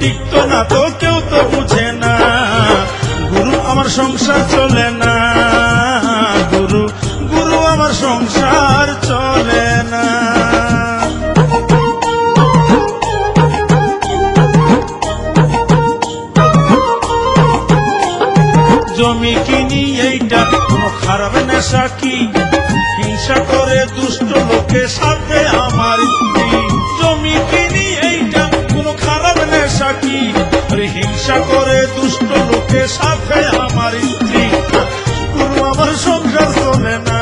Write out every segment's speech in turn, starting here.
টিকতো না তো কেউ তো বুঝে না, গুরু আমার সংসার চলে না, গুরু গুরু আমার সংসার চলে না। জমি কিনি এইটা কোনো খারাপ নেশা কি, হিংসা করে দুষ্ট লোকের সাথে আমার স্ত্রী। জমি কিনি এইটা কোনো খারাপ নেশা কি, হিংসা করে দুষ্ট লোকের সাথে আমার স্ত্রী। গুরু আমার সংসার চলে না,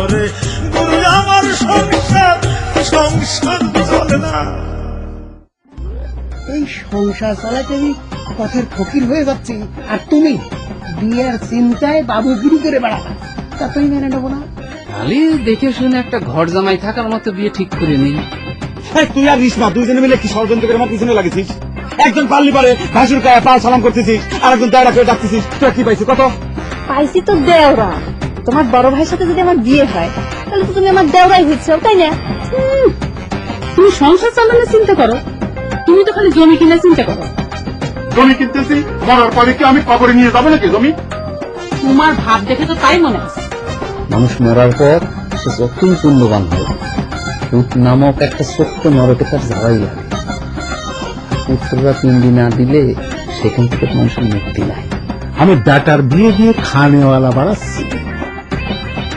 ওরে গুরু আমার সংসার সংসার চলে না। এই সংসার চালাতে আমি পথের ফকির হয়ে যাচ্ছি, আর তুমি বিয়ের চিন্তায় বাবুগিরি করে বেড়াবা, তা তুমি মেনে নেবো না? খালি দেখে শুনে একটা ঘর জামাই থাকার মতো বিয়ে ঠিক করে নেই। তুই আর রিসমা দুইজনে মিলে কি ষড়যন্ত্র করে আমার পিছনে লাগেছিস? একজন পারলি পারে ভাসুর গায়ে পা সালাম করতেছিস, আর একজন দেওরা করে ডাকতেছিস। তোরা কি পাইছিস? কত পাইছি তো দেওরা। তোমার বড় ভাইয়ের সাথে যদি আমার বিয়ে হয় তাহলে তো তুমি আমার দেওরাই হচ্ছে, তাই না? তুমি সংসার চালানোর চিন্তা করো, তুমি তো খালি জমি কিনে চিন্তা করো। জমি কিনতেছি, মরার পরে কি আমি কবরে নিয়ে যাবো নাকি জমি? তোমার ভাব দেখে তো তাই মনে আছে। মানুষ মরার পর সে যতই পুণ্যবান হয়, ভূত নামক একটা ছোট্ট নরকে তার যাওয়াই লাগে। পুত্ররা পিন্ডি না দিলে সেখান থেকে মানুষের মুক্তি নাই। আমি ডাটার বিয়ে দিয়ে খানেওয়ালা বাড়াচ্ছি,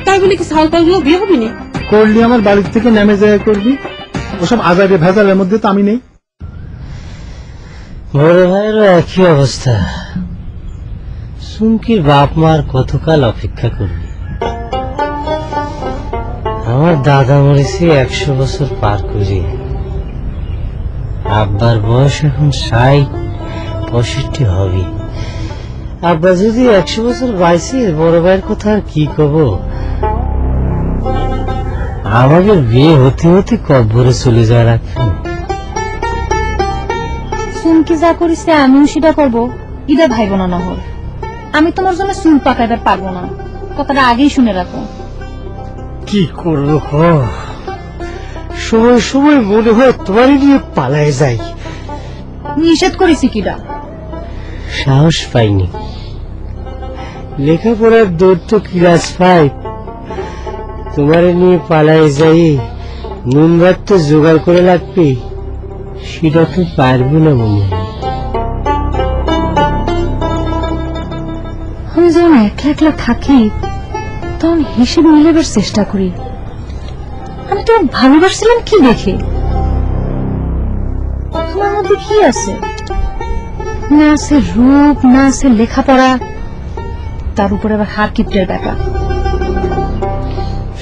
তাই বলে কি সাল পালগুলো বিয়ে হবে না? করলি আমার বাড়ির থেকে নেমে যায় করবি, ওসব আজারে ভেজালের মধ্যে তো আমি নেই। বড় ভাইয়েরও একই অবস্থা। সুমকির বাপ মার কতকাল অপেক্ষা করবি? আমার দাদা মরেছে 100 বছর পার করে। আব্বার বয়স এখন 60-65 হবে। আব্বা যদি 100 বছর বাইছে, বড় ভাইয়ের কথা আর কি কব? আমাদের বিয়ে হতে হতে কব্বরে চলে যায় রাখবেন। সুমকি যা করিছে আমিও সেটা করবো, ইদা ভাইব না না হল। আমি তোমার জন্য চুল পাকাইতে পারবো না, কথাটা আগেই শুনে রাখো। কি করবো খ? সময় সময় মনে হয় তোমারই নিয়ে পালায় যাই। নিষেধ করেছি কিরা? সাহস পাইনি। লেখাপড়ার দৌড় তো কিরাজ পাই, তোমারে নিয়ে পালায় যাই। নুন ভাত তো জোগাড় করে লাগবে, সেটা তো পারবো না মনে হয়। আমি যখন একলা একলা থাকি তখন হিসেব মিলাবার চেষ্টা করি। আমি তো ভালোবাসছিলাম কি দেখে? তোমার মধ্যে কি আছে? না আছে রূপ, না আছে লেখাপড়া, তার উপরে আবার হাত কিপটের ব্যাপার।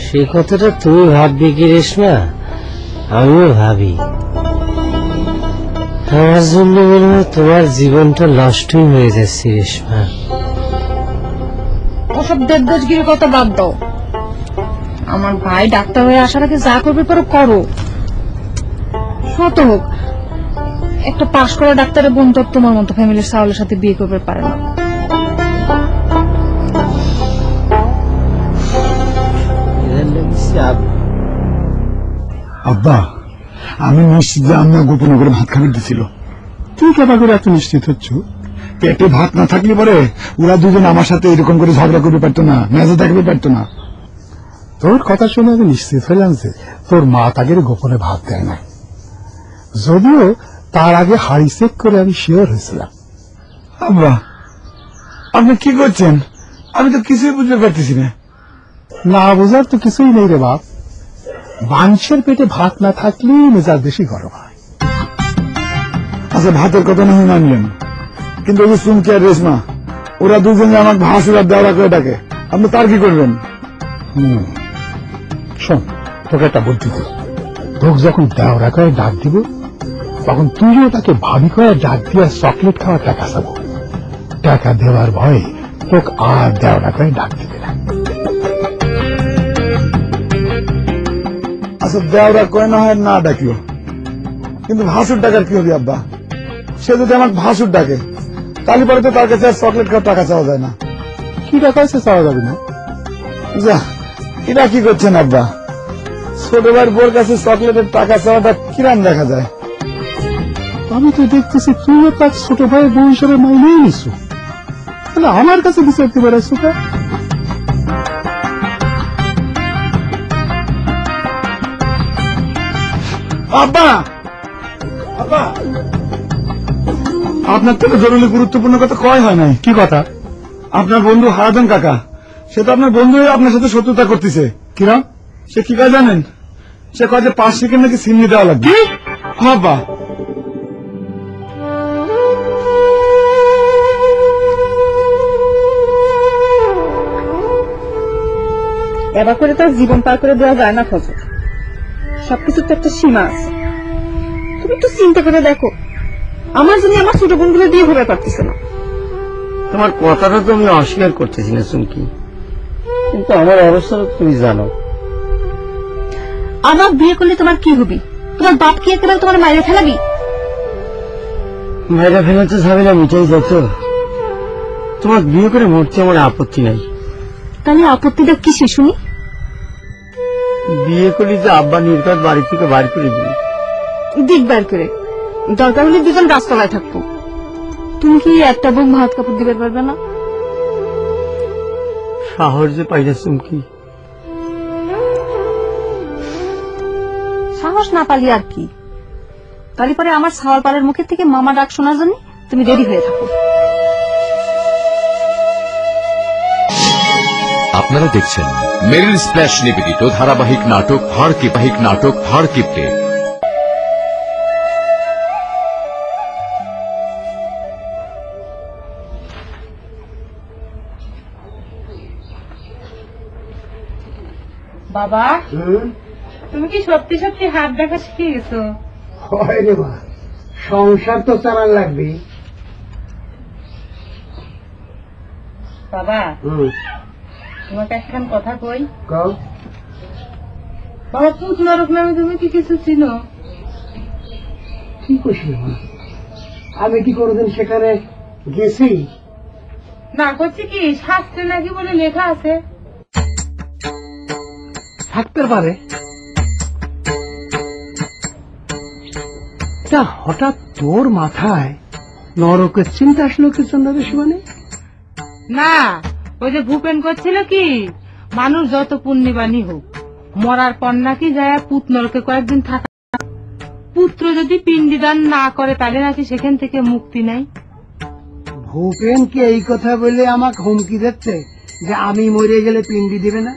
সে কথাটা তুমি ভাববি কি রেশমা? আমিও ভাবি। আমার জন্য মনে হয় তোমার জীবনটা নষ্টই হয়ে যাচ্ছে রেশমা। ওসব দেবদাসগিরির কথা বাদ দাও। আমার ভাই ডাক্তার হয়ে আসার আগে যা করবে পারো করো, শত হোক। একটা পাশ করা ডাক্তারের বোন তো তোমার মতো ফ্যামিলির চাউলের সাথে বিয়ে করবে পারে না। আব্বা, আমি নিশ্চিত যে আম্মা গোপনে করে ভাত খাবার দিছিল। তুই কেবা করে এত নিশ্চিত হচ্ছ? পেটে ভাত না থাকলে পরে ওরা দুজন আমার সাথে এরকম করে ঝগড়া করতে পারতো না, মেজে থাকতে পারতো না। তোর কথা শুনে আমি নিশ্চিত হইলাম যে তোর মা তাকে গোপনে ভাত দেয় না, যদিও তার আগে হাড়ি চেক করে আমি শিওর হয়েছিলাম। আব্বা, আপনি কি করছেন? আমি তো কিছুই বুঝতে পারতেছি না। না বোঝার তো কিছুই নেই রে বাপ। মানুষের পেটে ভাত না থাকলেই মেজাজ বেশি গরম হয়। আচ্ছা, ভাতের কথা না হয় মানলেন, কিন্তু ওই সুমকি আর রেশমা ওরা দুজনে আমার ভাসুর আর দেওয়া করে ডাকে, আপনি তার কি করবেন? শোন, তোকে একটা বুদ্ধি দিই। তোকে যখন দেওয়া করে ডাক দিব, তখন তুইও তাকে ভাবি করে ডাক দিয়ে চকলেট খাওয়ার টাকা চাবো। টাকা দেওয়ার ভয়ে তোকে আর দেওয়া করে ডাক দিবে না। আচ্ছা, দেওয়া করে না হয় না ডাকিও, কিন্তু ভাসুর ডাকার কি হবে আব্বা? সে যদি আমার ভাসুর ডাকে তাহলে পরে তো তার কাছে আর চকলেট খাওয়ার টাকা চাওয়া যায় না। কি টাকা আছে চাওয়া যাবে না? যা, এটা কি করছেন আব্বা? ছোট ভাইয়ের বোর কাছে চকলেটের টাকা চাওয়াটা কিরাম দেখা যায়। আমি তো দেখতেছি তুইও তার ছোট ভাইয়ের বউ হিসেবে মাইনেই নিছো, তাহলে আমার কাছে বিচারতে বেড়াইছো কে? আব্বা, আব্বা, আপনার থেকে জরুরি গুরুত্বপূর্ণ কথা কয় হয় নাই। কি কথা? আপনার বন্ধু হারাধন কাকা, সে তো আপনার বন্ধু হয়ে আপনার সাথে শত্রুতা করতেছে। কিরম? সে কি কয় জানেন? সে কয় যে 5 সেকেন্ড নাকি সিমনি দেওয়া লাগবে। আব্বা, এবার করে তার জীবন পার করে দেওয়া যায় না ফজল, সবকিছুর তো একটা সীমা আছে। তুমি একটু চিন্তা করে দেখো, আমার জন্য আমার ছোট বোনগুলো দিয়ে হবে পারতেছে না। তোমার কথাটা তো আমি অস্বীকার করতেছি না চুমকি, কিন্তু আমার অবস্থা তুমি জানো। আমার বিয়ে করলে তোমার কি হবে? তোমার বাপ কি একেবারে তোমার মায়ের ফেলাবি? মায়েরা ফেলাতে ঝামেলা মিটাই যেত। তোমার বিয়ে করে মরতে আমার আপত্তি নাই। তাহলে আপত্তিটা কিসে শুনি? বিয়ে করলি যে আব্বা নির্ঘাত বাড়ি থেকে বাড়ি করে দিবি। দিক বার করে, দরকার হলে দুজন রাস্তায় থাকবো। তুমি কি একটা বুক ভাত কাপড় দিতে পারবে না? সাহস যে পাই না চুমকি। সাহস না পালি আর কি, তাহলে পরে আমার ছাওয়াল পাড়ের মুখের থেকে মামা ডাক শোনার জন্য তুমি রেডি হয়ে থাকো। আপনারা দেখছেন মেরিল স্প্ল্যাশ নিবেদিত ধারাবাহিক নাটক হাড় কিপটে। বাবা, তুমি কি সত্যি সত্যি হাত দেখা শিখে গেছো? হয় রে মা, সংসার তো চালান লাগবে। বাবা, তোমাকে একখান কথা কই। কও। বাবা, পুত নরক নামে তুমি কি কিছু চিনো? কি কইছি মা, আমি কি কোনোদিন সেখানে গেছি? না, করছি কি শাস্ত্রে নাকি বলে লেখা আছে। থাকতে পারে। তা হঠাৎ তোর মাথায় নরকের চিন্তা আসলো কি চন্দ্রবেশী? মানে না, ওই যে ভূপেন করছিল কি, মানুষ যত পুণ্যবাণী হোক, মরার পর নাকি যায় পুত নরকে কয়েকদিন থাকা। পুত্র যদি পিণ্ডিদান না করে তাহলে নাকি সেখান থেকে মুক্তি নাই। ভূপেন কি এই কথা বলে আমাকে হুমকি দিচ্ছে যে আমি মরে গেলে পিন্ডি দিবে না?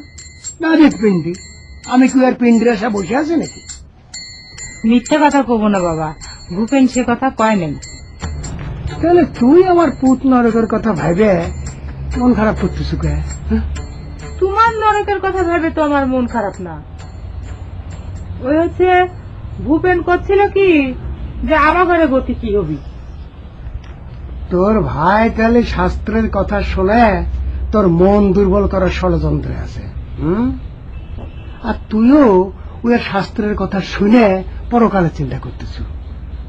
না রে পিন্ডি, আমি কি আর পিন্ডির আশা বসে আছি নাকি? মিথ্যে কথা কব না বাবা, ভূপেন সে কথা কয় নাই। তাহলে তুই আমার পুত নরকের কথা ভাবে মন খারাপ করতেছ কে? তোমার নরকের কথা ভেবে তো আমার মন খারাপ না। ওই হচ্ছে ভূপেন করছিল কি যে আমার ঘরে গতি কি হবি। তোর ভাই তাহলে শাস্ত্রের কথা শুনে তোর মন দুর্বল করার ষড়যন্ত্রে আছে। আর তুইও ওই শাস্ত্রের কথা শুনে পরকালে চিন্তা করতেছ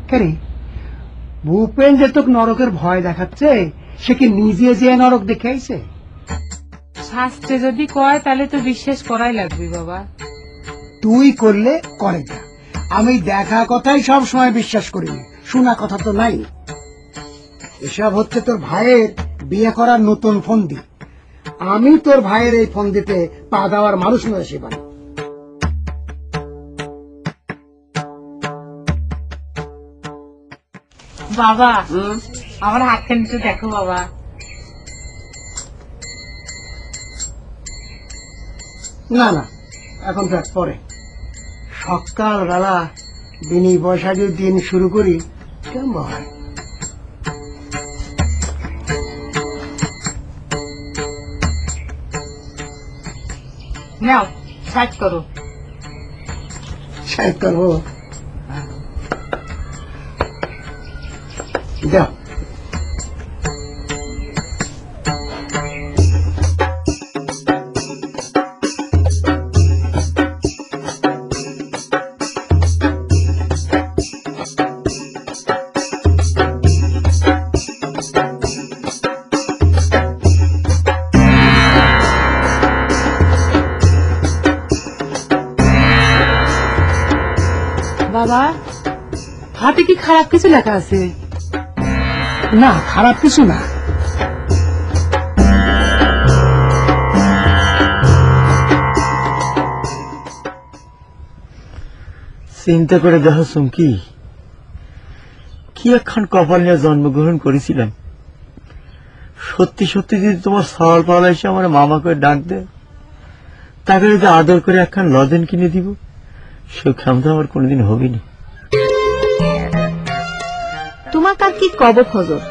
কেরে? ভূপেন যে তোকে নরকের ভয় দেখাচ্ছে, সে কি নিজে যে নরক দেখে আইছে? শাস্ত্রে যদি কয় তাহলে তো বিশ্বাস করাই লাগবে বাবা। তুই করলে করে যা, আমি দেখা কথাই সব সময় বিশ্বাস করিনি, শোনা কথা তো নাই। এসব হচ্ছে তোর ভাইয়ের বিয়ে করার নতুন ফন্দি। আমি তোর ভাইয়ের এই ফন্দিতে পা দেওয়ার মানুষ নয় শিবান। বাবা, আমার হাতখানি তো দেখো বাবা। না না, এখন দেখ, পরে সকালবেলা বিনি পয়সা দিয়ে দিন শুরু করি কেমন হয়? নাও সাইড করো। সাইড করবো? দাও। বাবা, হাতে কি খারাপ কিছু লেখা আছে? না, খারাপ কিছু না। চিন্তা করে দেখো চুমকি, কি একখান কপাল নিয়ে জন্মগ্রহণ করেছিলাম। সত্যি সত্যি যদি তোমার সওয়াল পাওয়া এসে আমার মামা করে ডাক দেয়, তাকে যদি আদর করে একখান লজেন কিনে দিব, সে ক্ষমতা আমার কোনোদিন হবে না। তোমার কার কি কব ফজর,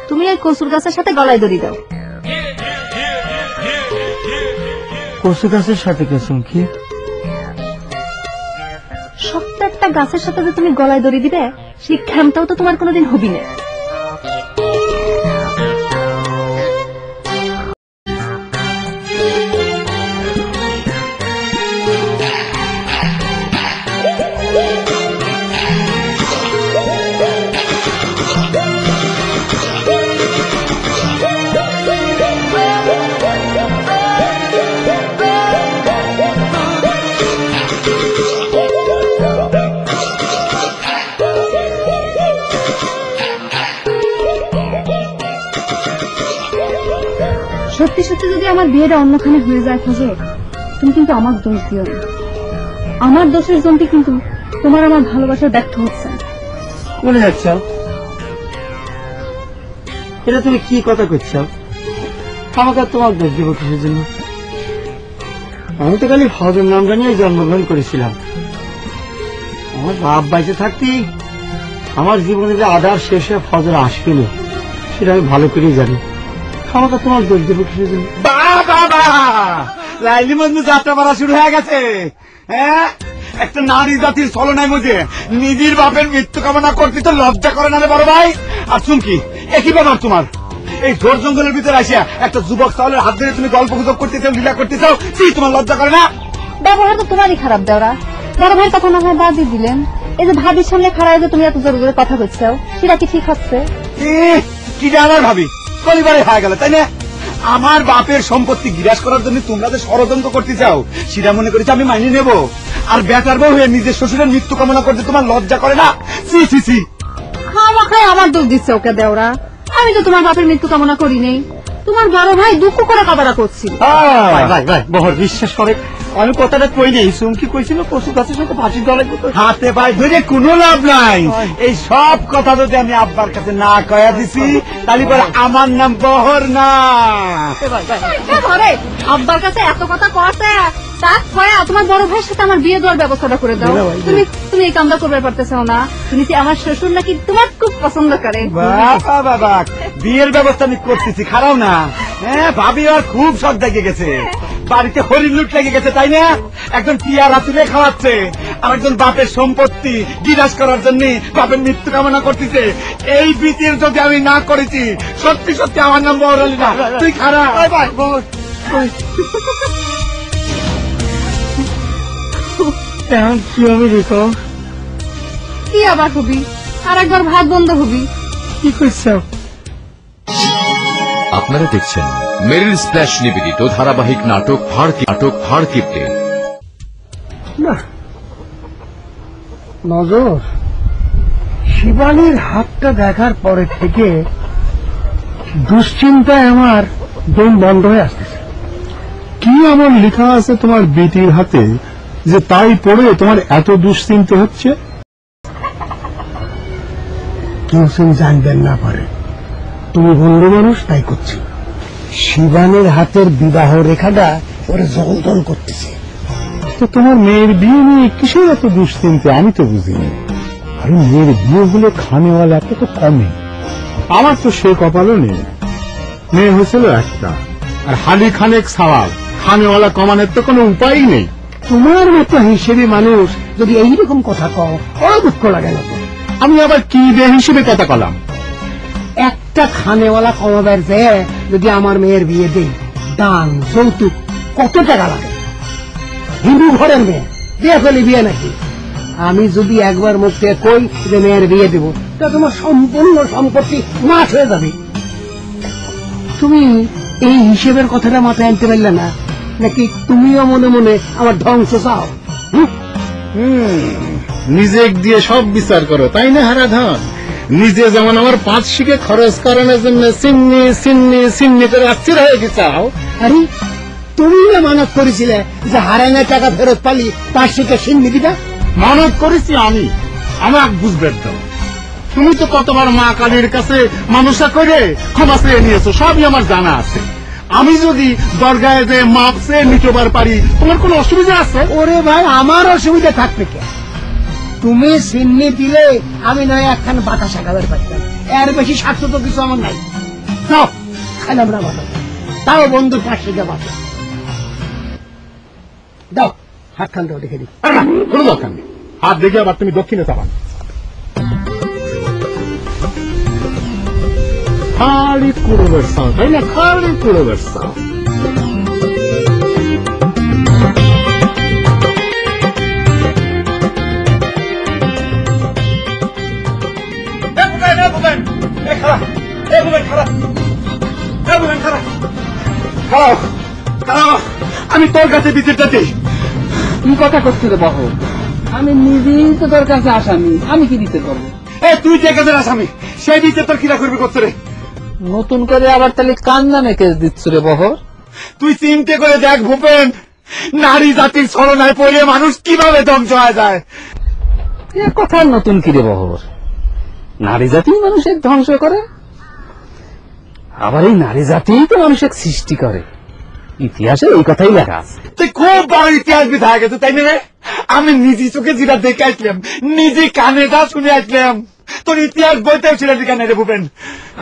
তুমি এই কচুর গাছের সাথে গলায় দড়ি দাও। কচু গাছের সাথে কে চুমকি? শক্ত একটা গাছের সাথে যে তুমি গলায় দড়ি দিবে, সেই ক্ষমতাও তো তোমার কোনোদিন হবি না। সত্যি সত্যি যদি আমার বিয়েটা অন্যখানে হয়ে যায় ফজর, তুমি কিন্তু আমার দোষ দিও না। আমার দোষের জন্যই কিন্তু তোমার আমার ভালোবাসা ব্যর্থ হচ্ছে। কোনে যাচ্ছ? এটা তুমি কি কথা করছ? আমাকে তোমার দোষ দেবো কিসের জন্য? আমি তো খালি ফজর নামটা নিয়ে জন্মগ্রহণ করেছিলাম। আমার বাপ বাইচে থাকতে আমার জীবনে যে আধার শেষে ফজর আসবে না, সেটা আমি ভালো করেই জানি। আমাকে তোমার দোষ দেবো কিসের জন্য? বাবা লাইলি মজনু যাত্রা করা শুরু হয়ে গেছে। হ্যাঁ, একটা নারী জাতির ছলনার মধ্যে নিজের বাপের মৃত্যু কামনা করতে তো লজ্জা করে না রে বড় ভাই। আর চুমকি, একই ব্যাপার তোমার। এই ঝোড় জঙ্গলের ভিতরে আসিয়া একটা যুবক চাউলের হাত ধরে তুমি গল্প গুজব করতে চাও, লীলা করতে চাও, কি তোমার লজ্জা করে না? ব্যবহার তো তোমারই খারাপ দেওয়া। বড় ভাইয়ের কথা না হয় বাদই দিলেন, এই যে ভাবির সামনে খাড়ায় যে তুমি এত জোরে জোরে কথা বলছো, সেটা কি ঠিক হচ্ছে? কি জানার ভাবি পরিবারে হয়ে গেল, তাই না? আমার বাপের সম্পত্তি গিরাস করার জন্য তোমরা যে ষড়যন্ত্র করতে চাও, সেটা মনে করেছি আমি মানিয়ে নেব। আর বেটার বউ হয়ে নিজের শ্বশুরের মৃত্যু কামনা করতে তোমার লজ্জা করে না? সি সি সি, খামাখায় আমার দোষ দিচ্ছে ওকে দেওরা। আমি তো তোমার বাপের মৃত্যু কামনা করি নেই, তোমার বড় ভাই দুঃখ করে কাবারা করছিল। বহর বিশ্বাস করে আমি কথাটা কই নেই। চুমকি কইছিল কচু গাছের সাথে ফাঁসির দলে হাতে পায়ে ধরে কোনো লাভ নাই। এই সব কথা যদি আমি আব্বার কাছে না কয়া দিছি, তাহলে পরে আমার নাম বহর না। আব্বার কাছে এত কথা কয়াতে তার ছয়া তোমার বড় ভাইয়ের সাথে আমার বিয়ে দেওয়ার ব্যবস্থাটা করে দাও। তুমি এই কামটা করবে পারতেছো না? তুমি কি আমার শ্বশুর নাকি তোমার খুব পছন্দ করে? বাবা বাবা, বিয়ের ব্যবস্থা আমি করতেছি, খারাও না। হ্যাঁ, ভাবি আর খুব শখ দেখে গেছে, বাড়িতে হরিণ লুট লেগে গেছে, তাই না? একজন পিয়ারা তুলে খাওয়াচ্ছে, আর একজন বাপের সম্পত্তি গিরাস করার জন্য বাপের মৃত্যু কামনা করতেছে। এই বিচার যদি আমি না করেছি, সত্যি সত্যি আমার নাম বহর আলী না। তুই খারাপ কি হবে দেখো? কি আবার হবি? আর একবার ভাত বন্ধ হবি? কি করছ? আপনারা দেখছেন মেরিল স্প্ল্যাশ নিবেদিত ধারাবাহিক নাটক হাড় কিপটে। না নজর, শিবানীর হাতটা দেখার পরে থেকে দুশ্চিন্তায় আমার দম বন্ধ হয়ে আসতেছে। কি এমন লেখা আছে তোমার বেটির হাতে যে তাই পড়ে তোমার এত দুশ্চিন্তা হচ্ছে? কেউ জানবেন না পারে, তুমি বন্ধু মানুষ, তাই করছি। শিবানীর হাতের বিবাহ রেখাটা ওরা জলদল করতেছে। তো তোমার মেয়ের বিয়ে নিয়ে কিসের এত দুশ্চিন্তা আমি তো বুঝিনি। আরে মেয়ের বিয়ে হলে খানেওয়ালা এত তো কমে, আমার তো সে কপালও নেই। মেয়ে হয়েছিল একটা, আর হালি খানেক সওয়াল, খানেওয়ালা কমানোর তো কোনো উপায়ই নেই। তোমার মতো হিসেবে মানুষ যদি এইরকম কথা কও, ওরা দুঃখ লাগে না। আমি আবার কি বে হিসেবে কথা কলাম? একটা খানেওয়ালা কমাবার যে যদি আমার মেয়ের বিয়ে দেই, দান যৌতুক কত টাকা লাগে? হিন্দু ঘরের মেয়ে দিয়ে ফেলি বিয়ে নাকি? আমি যদি একবার মুখ থেকে কই যে মেয়ের বিয়ে দেব, তা তোমার সম্পূর্ণ সম্পত্তি নাশ হয়ে যাবে। তুমি এই হিসেবের কথাটা মাথায় আনতে পারলে না, নাকি তুমিও মনে মনে আমার ধ্বংস চাও? নিজে দিয়ে সব বিচার করো, তাই না হারাধন? নিজে যেমন আমার 5 শিখে খরচ করানোর জন্য সিন্নি সিন্নি সিন্নি করে অস্থির হয়ে গেছাও। আরে তুমি না মানত করেছিলে যে হারানো টাকা ফেরত পালি 5 শিখে সিন্নি দিবা? মানত করেছি আমি, আমার বুঝবে দাও। তুমি তো কতবার মা কালীর কাছে মানুষা করে ক্ষমা চেয়ে নিয়েছো, সবই আমার জানা আছে। আমি যদি দরগায় যে মাপ চেয়ে নিতে পারি, তোমার কোনো অসুবিধা আছে? ওরে ভাই, আমার অসুবিধা থাকবে কে? তুমি সিন্নি দিলে আমি নয় একখান বাতাসা খাবার পারতাম, এর বেশি স্বার্থ তো কিছু আমার নাই। যাও খাইলাম না ভালো, তাও বন্ধুর 5 শিখে বাঁচো। দাও হাত খান দাও, দেখে দিই। কোনো দরকার নেই, হাত দেখে আবার তুমি দক্ষিণে যাবা। খালি কুড়ো বেরসাও, তাই না? খালি কুড়ো বেরসাও। আমি তোর কাছে বিচারটা দিই। কি কথা করছি রে বাহু? আমি নিজেই তো তোর কাছে আসামি, আমি কি দিতে পারবো? তুই যে কাজের আসামি, সেই বিচার তোর কিরা করবি করছে রে? নতুন করে আবার তাহলে কার নামে কেস দিচ্ছ রে বহর? তুই চিন্তা করে দেখ ভূপেন, নারী জাতির ছলনায় পড়ে মানুষ কিভাবে ধ্বংস হয়ে যায়। এ কথা নতুন কি রে বহর? নারী জাতি মানুষের ধ্বংস করে, আবার এই নারী জাতি তো মানুষের সৃষ্টি করে। ইতিহাসে এই কথাই লেখা আছে। তুই খুব বড় ইতিহাস বিধায় গেছে, তাই না? আমি নিজে চোখে যেটা দেখে আসলাম, নিজে কানে যা শুনে আসলাম, তোর ইতিহাস বইতেও ছিল কেন রে ভূপেন?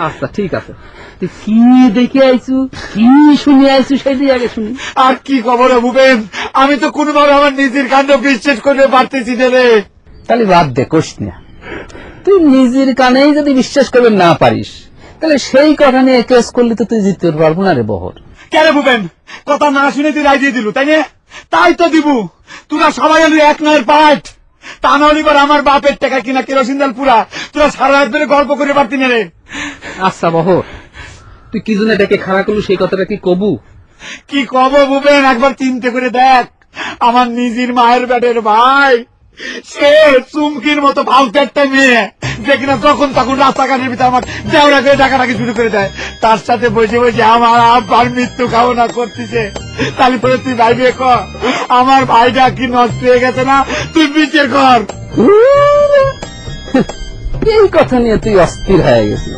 আচ্ছা ঠিক আছে, তুই কি দেখে আইছু, কি শুনে আইছু সেটাই আগে শুনি। আর কি খবর ভূপেন? আমি তো কোনোভাবে আমার নিজের কাণ্ড বিশ্বাস করতে পারতেছি না রে। তাহলে বাদ দে, কোষ না। তুই নিজের কানেই যদি বিশ্বাস করবে না পারিস, তাহলে সেই কথা নিয়ে কেস করলে তো তুই জিততে পারবো না রে বহর। কেন ভূপেন, কথা না শুনে তুই রায় দিয়ে দিলু, তাই না? তাই তো দিব, তোরা সবাই হলি এক নয়ের পাঠ। তা নাহলে আমার বাপের টাকা কিনা কেরোসিন তেল পুরা তোরা সারা রাত ধরে গল্প করে পারতি না রে। আচ্ছা বহর, তুই কি জন্য এটাকে খাড়া করলু সেই কথাটা কি কবু? কি কব ভূপেন, একবার চিন্তা করে দেখ। আমার নিজের মায়ের পেটের ভাই, সে চুমকির মতো ফালতু একটা মেয়ে, যে কিনা যখন তখন রাস্তাঘাটের ভিতরে আমার দেওয়া করে ডাকাডাকি শুরু করে দেয়। তার সাথে বসে বসে আমার আব্বার মৃত্যু কামনা করতেছে। তাহলে পরে তুই ভাইবে কর, আমার ভাইটা কি নষ্ট হয়ে গেছে না? তুই বিচার কর। এই কথা নিয়ে তুই অস্থির হয়ে গেছিস।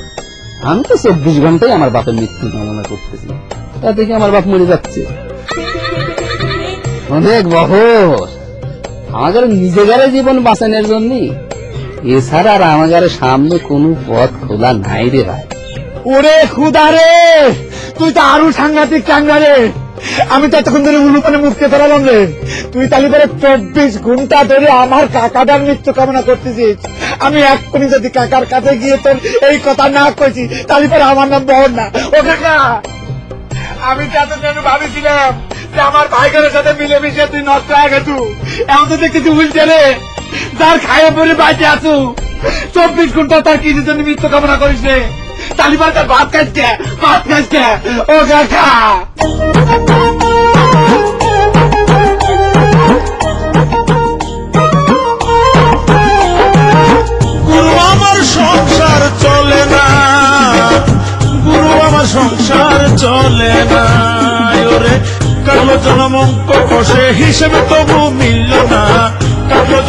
আমি তো 24 ঘন্টায় আমার বাপের মৃত্যু কামনা করতেছি, তা দেখে আমার বাপ মরে যাচ্ছে। অনেক বহর, আমাদের নিজেদের জীবন বাঁচানোর জন্য এছাড়া আর আমাদের সামনে কোনো পথ খোলা নাই রে ভাই। ওরে খুদা রে, তুই তো আরো সাংঘাতিক চাঙ্গা রে। আমি তো এতক্ষণ ধরে উলুপানে মুখতে ধরালাম রে, তুই তাহলে ধরে 24 ঘন্টা ধরে আমার কাকাটার মৃত্যু কামনা করতেছিস। আমি এক্ষুনি যদি কাকার কাছে গিয়ে তোর এই কথা না কইছি, তাহলে পরে আমার নাম বহর না। ও কাকা, আমি তো এতদিন ভাবিছিলাম যে আমার ভাইগের সাথে মিলেমিশে তুই নষ্ট হয়ে গেছু, এমন তো দেখতেছি উল্টে রে। যার খাইয়ে পরে বাইতে আছু, 24 ঘন্টা তার কি জন্য মৃত্যু কামনা করিস রে? তালিবার তার ভাত খাইছে, ভাত খাইছে। ও কাকা, গুরু আমার সংসার চলে না, গুরু আমার সংসার চলে না। ওরে কালো জনমঙ্ক কষে হিসেবে তবু মিলল না, কালো